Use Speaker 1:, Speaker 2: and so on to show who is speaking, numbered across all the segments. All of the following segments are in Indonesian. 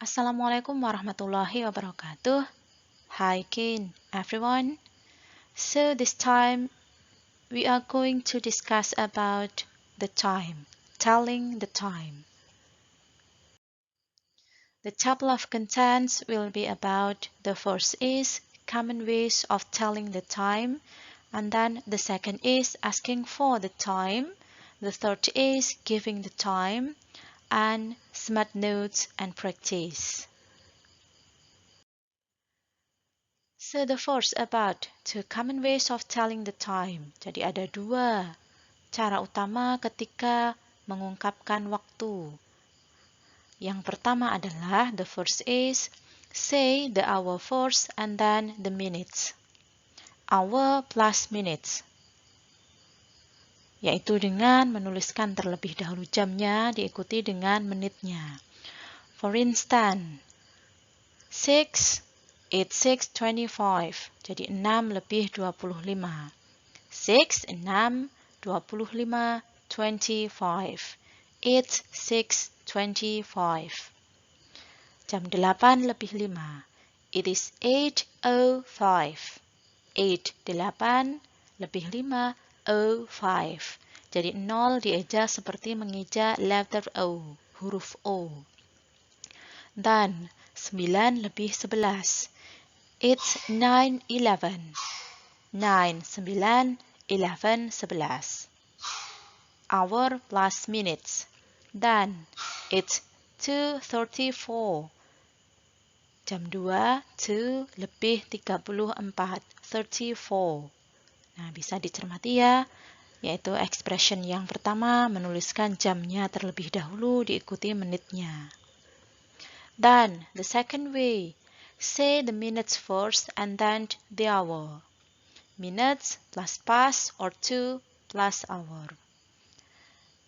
Speaker 1: Assalamualaikum warahmatullahi wabarakatuh. Hi again, everyone. So this time we are going to discuss about the time, telling the time. The table of contents will be about the first is common ways of telling the time, and then the second is asking for the time, the third is giving the time, and smart notes and practice. So the first about two common ways of telling the time. Jadi ada dua cara utama ketika mengungkapkan waktu. Yang pertama adalah the first is say the hour first and then the minutes. Hour plus minutes. Yaitu dengan menuliskan terlebih dahulu jamnya diikuti dengan menitnya. For instance, 6, it's 6:25. Jadi 6 lebih 25. 6, 6, 25, 25. It's 6:25. Jam 8 lebih 5. It is 8:05. 8, 8 lebih 5, 05. Jadi 0 dieja seperti mengeja letter O, huruf O. Dan 9 lebih 11. It's 9:11. 9, 9, 11, 11. Hour plus minutes. Dan it's 2:34. Jam 2, 2 lebih 34. 34. Nah, bisa dicermati ya, yaitu expression yang pertama menuliskan jamnya terlebih dahulu diikuti menitnya. Dan the second way, say the minutes first and then the hour. Minutes plus past or to plus hour.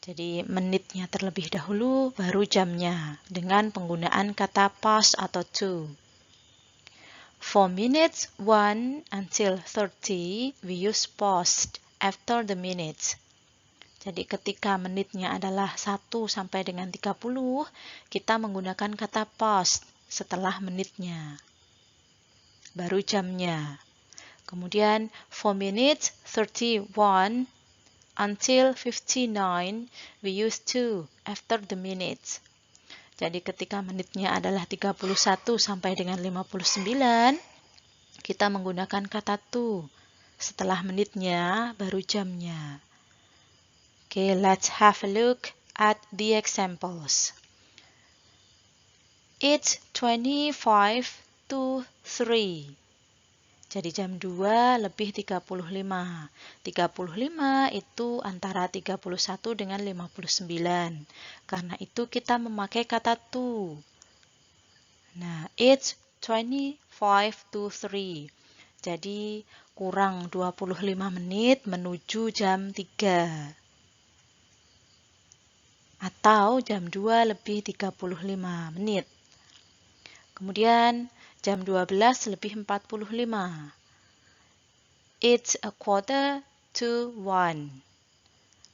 Speaker 1: Jadi menitnya terlebih dahulu baru jamnya dengan penggunaan kata past atau to. For minutes 1 until 30 we use past after the minutes. Jadi ketika menitnya adalah 1 sampai dengan 30, kita menggunakan kata past setelah menitnya. Baru jamnya. Kemudian for minutes 31 until 59, we use to after the minutes. Jadi ketika menitnya adalah 31 sampai dengan 59, kita menggunakan kata to. Setelah menitnya, baru jamnya. Okay, let's have a look at the examples. It's 25 to 3. Jadi jam 2 lebih 35. 35 itu antara 31 dengan 59. Karena itu kita memakai kata to. Nah, it's 25 to 3. Jadi kurang 25 menit menuju jam 3. Atau jam 2 lebih 35 menit. Kemudian jam 12 lebih 45. It's a quarter to 1.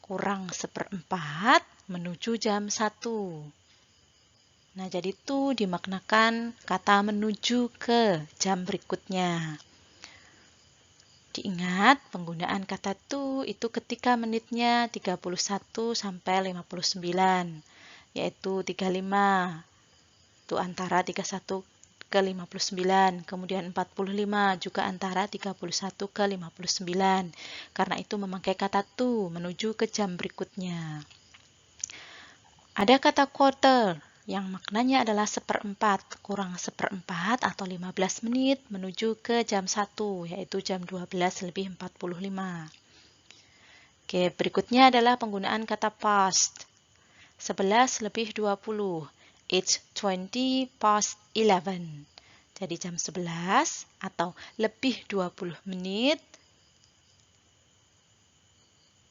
Speaker 1: Kurang seperempat menuju jam 1. Nah, jadi itu dimaknakan kata menuju ke jam berikutnya. Diingat, penggunaan kata to itu ketika menitnya 31 sampai 59, yaitu 35. Itu antara 31 ke 59, kemudian 45 juga antara 31 ke 59. Karena itu memakai kata to menuju ke jam berikutnya. Ada kata quarter yang maknanya adalah seperempat, kurang seperempat atau 15 menit menuju ke jam 1, yaitu jam 12 lebih 45. Oke, berikutnya adalah penggunaan kata past. 11 lebih 20. It's 20 past 11. Jadi jam 11 atau lebih 20 menit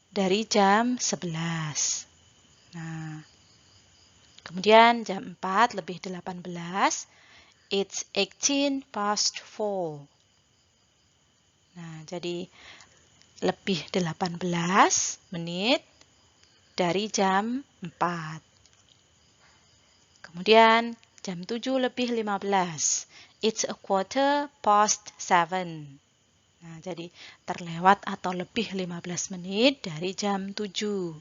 Speaker 1: dari jam 11. Nah, kemudian jam 4 lebih 18. It's 18 past 4. Nah, jadi lebih 18 menit dari jam 4. Kemudian jam 7 lebih 15. It's a quarter past 7. Nah, jadi terlewat atau lebih 15 menit dari jam 7.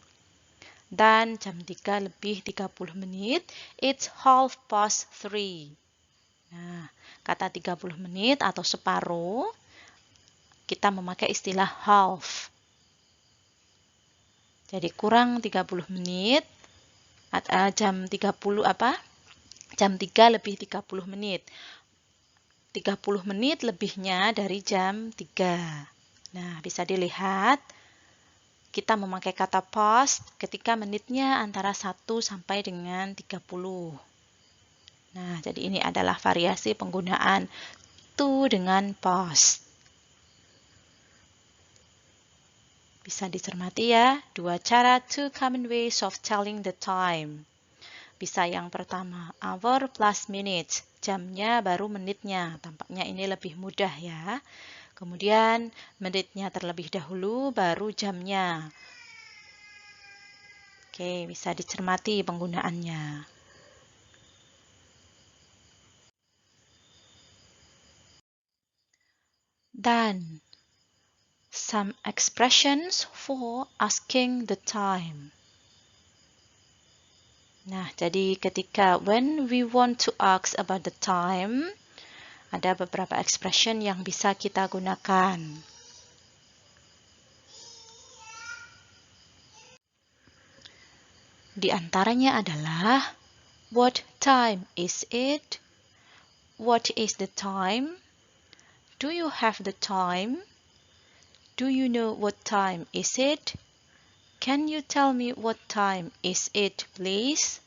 Speaker 1: Dan jam 3 lebih 30 menit, it's half past 3. Nah, kata 30 menit atau separuh, kita memakai istilah half. Jadi kurang 30 menit, jam 30 Jam 3 lebih 30 menit. 30 menit lebihnya dari jam 3. Nah, bisa dilihat kita memakai kata past ketika menitnya antara 1 sampai dengan 30. Nah, jadi ini adalah variasi penggunaan to dengan past. Bisa dicermati ya, dua cara, two common ways of telling the time. Bisa yang pertama, hour plus minutes, jamnya baru menitnya. Tampaknya ini lebih mudah ya. Kemudian menitnya terlebih dahulu, baru jamnya. Oke, bisa dicermati penggunaannya. Dan some expressions for asking the time. Nah, jadi ketika when we want to ask about the time, ada beberapa expression yang bisa kita gunakan. Di antaranya adalah what time is it? What is the time? Do you have the time? Do you know what time is it? Can you tell me what time is it, please?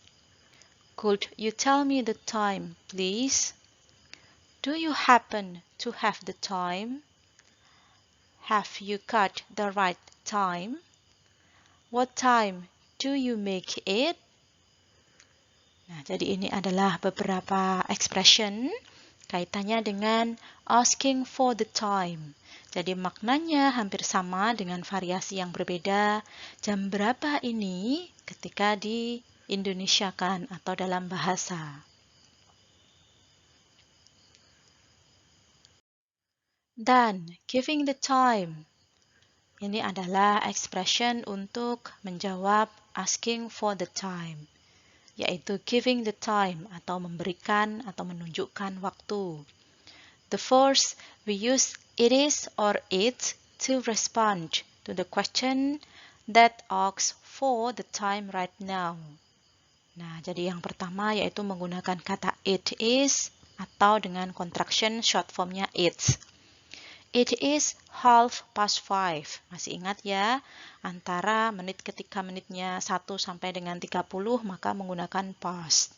Speaker 1: Could you tell me the time, please? Do you happen to have the time? Have you got the right time? What time do you make it? Nah, jadi ini adalah beberapa expression kaitannya dengan asking for the time. Jadi maknanya hampir sama dengan variasi yang berbeda. Jam berapa ini ketika di Indonesiakan atau dalam bahasa. Dan giving the time. Ini adalah expression untuk menjawab asking for the time, yaitu giving the time atau memberikan atau menunjukkan waktu. The first, we use it is or it to respond to the question that asks for the time right now. Nah, jadi yang pertama yaitu menggunakan kata it is atau dengan contraction short formnya it's. It is 5:30. Masih ingat ya, antara menit ketika menitnya 1 sampai dengan 30 maka menggunakan past.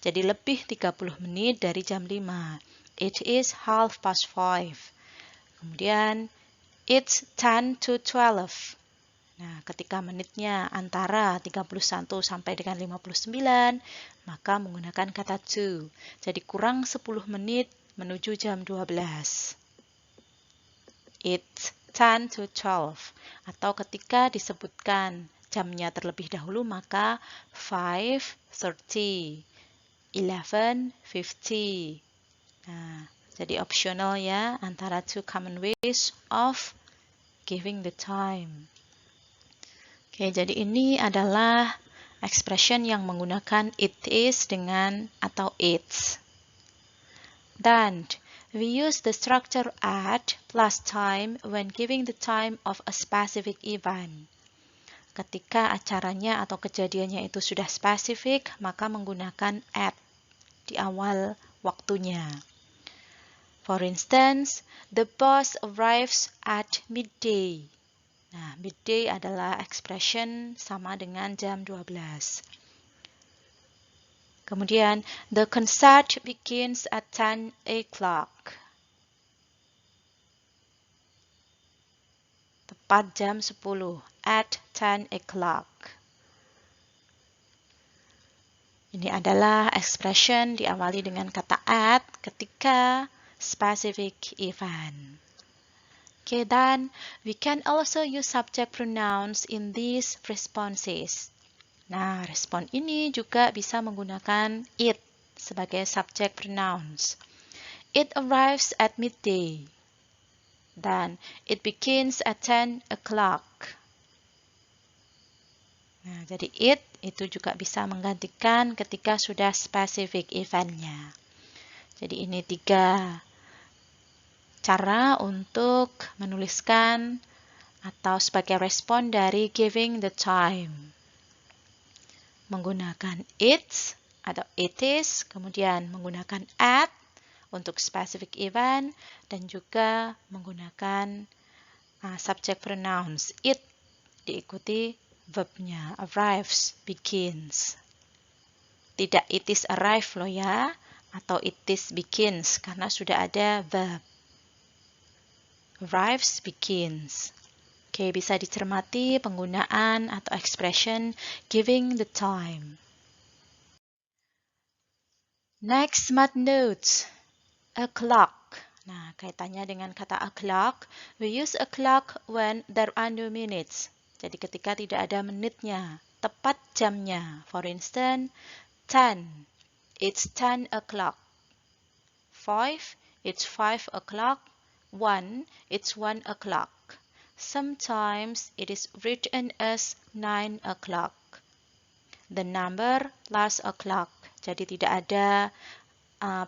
Speaker 1: Jadi lebih 30 menit dari jam 5. It is 5:30. Kemudian it's 10 to 12. Nah, ketika menitnya antara 31 sampai dengan 59, maka menggunakan kata to. Jadi kurang 10 menit menuju jam 12. It's 10 to 12. Atau ketika disebutkan jamnya terlebih dahulu, maka 5:30, 11:50. Nah, jadi optional ya antara two common ways of giving the time. Oke, jadi ini adalah expression yang menggunakan it is dengan atau it's. Dan we use the structure at plus time when giving the time of a specific event. Ketika acaranya atau kejadiannya itu sudah spesifik, maka menggunakan at di awal waktunya. For instance, the bus arrives at midday. Nah, midday adalah expression sama dengan jam 12. Kemudian, the concert begins at 10 o'clock. Tepat jam 10, at 10 o'clock. Ini adalah expression diawali dengan kata at ketika specific event. Okay, then we can also use subject pronouns in these responses. Nah, respon ini juga bisa menggunakan it sebagai subject pronouns. It arrives at midday. Dan it begins at 10 o'clock. Nah, jadi it itu juga bisa menggantikan ketika sudah spesifik eventnya. Jadi ini 3 cara untuk menuliskan atau sebagai respon dari giving the time. Menggunakan it atau it is, kemudian menggunakan at untuk specific event, dan juga menggunakan subject pronouns. It diikuti verbnya, arrives, begins. Tidak it is arrive loh ya, atau it is begins, karena sudah ada verb. Arrives, begins. Oke, bisa dicermati penggunaan atau expression giving the time. Next, smart notes. O'clock. Nah, kaitannya dengan kata o'clock, we use o'clock when there are no minutes. Jadi ketika tidak ada menitnya, tepat jamnya. For instance, 10. It's 10 o'clock. 5. It's 5 o'clock. 1. It's 1 o'clock. Sometimes it is written as 9 o'clock. The number last o'clock. Jadi tidak ada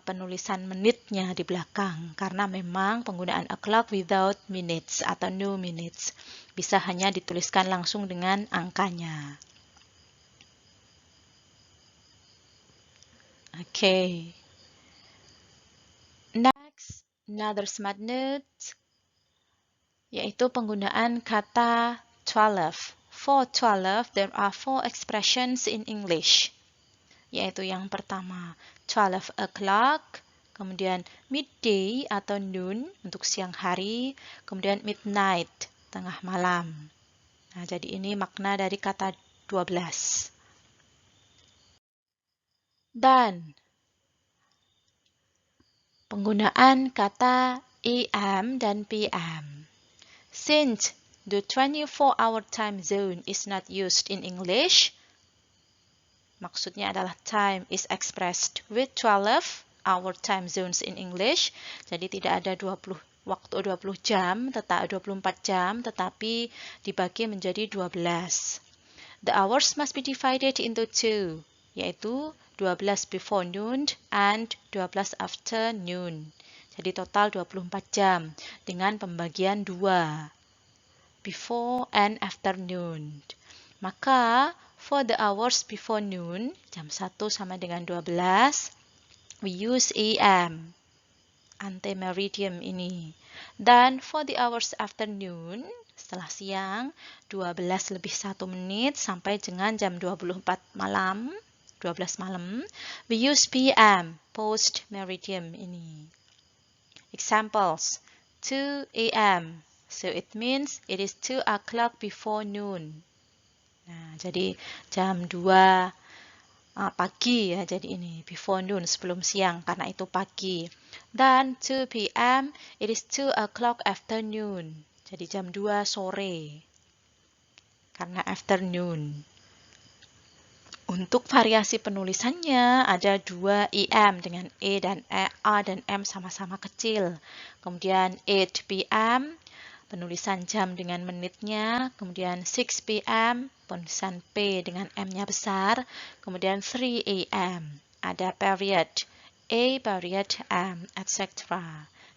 Speaker 1: penulisan menitnya di belakang karena memang penggunaan o'clock without minutes atau no minutes bisa hanya dituliskan langsung dengan angkanya. Okay. Next, another smart note yaitu penggunaan kata 12. For 12, there are 4 expressions in English. Yaitu yang pertama 12 o'clock, kemudian midday atau noon untuk siang hari, kemudian midnight, tengah malam. Nah, jadi ini makna dari kata 12. Dan penggunaan kata AM dan PM. Since the 24-hour time zone is not used in English, maksudnya adalah time is expressed with 12-hour time zones in English. Jadi tidak ada 24 jam, 24 jam, tetapi dibagi menjadi 12. The hours must be divided into 2, yaitu 12 before noon and 12 after noon. Jadi total 24 jam dengan pembagian 2, before and after noon. Maka for the hours before noon, jam 1 sama dengan 12, we use AM, antemeridium ini. Dan for the hours after noon, setelah siang, 12 lebih 1 menit sampai dengan jam 12 malam, we use PM, post-meridium ini. Examples, 2 AM, so it means it is 2 o'clock before noon. Nah, jadi jam 2 pagi ya, jadi ini before noon, sebelum siang, karena itu pagi. Dan 2 p.m. it is 2 o'clock afternoon, jadi jam 2 sore, karena afternoon. Untuk variasi penulisannya ada 2 EM dengan E dan A dan M sama-sama kecil. Kemudian 8 p.m. penulisan jam dengan menitnya, kemudian 6 p.m. penulisan P dengan M-nya besar, kemudian 3 a.m. ada period A, period M, etc.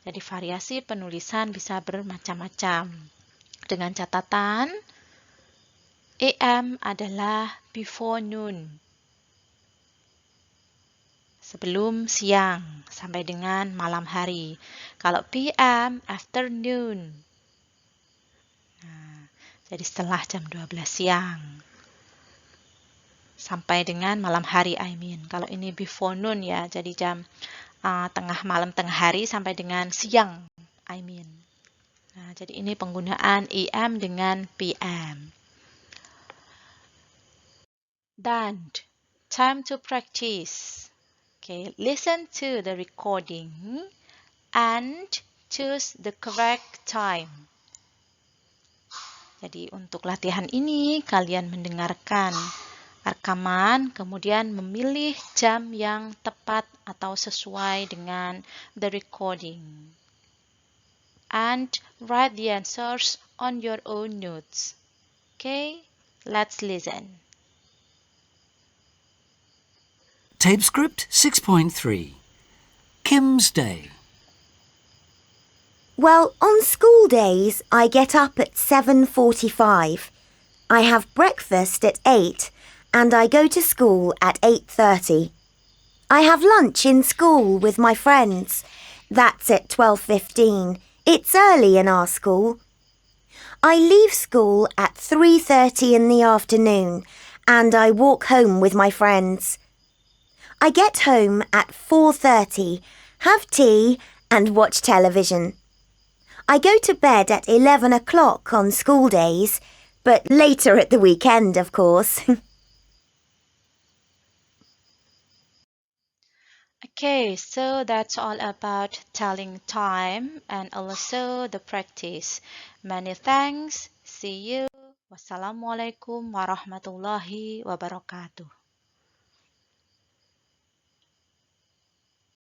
Speaker 1: Jadi variasi penulisan bisa bermacam-macam. Dengan catatan, AM adalah before noon, sebelum siang sampai dengan malam hari. Kalau PM, afternoon. Nah, jadi setelah jam 12 siang sampai dengan malam hari, Kalau ini before noon ya, jadi jam tengah malam, tengah hari sampai dengan siang, Nah, jadi ini penggunaan AM dengan PM. Dan time to practice. Okay, listen to the recording and choose the correct time. Jadi untuk latihan ini kalian mendengarkan rekaman, kemudian memilih jam yang tepat atau sesuai dengan the recording. And write the answers on your own notes. Okay, let's listen.
Speaker 2: Tape script 6.3. Kim's Day.
Speaker 3: Well, on school days, I get up at 7:45. I have breakfast at 8 and I go to school at 8:30. I have lunch in school with my friends. That's at 12:15. It's early in our school. I leave school at 3:30 in the afternoon and I walk home with my friends. I get home at 4:30, have tea and watch television. I go to bed at 11 o'clock on school days, but later at the weekend, of course.
Speaker 1: Okay, so that's all about telling time and also the practice. Many thanks. See you. Wassalamualaikum warahmatullahi wabarakatuh.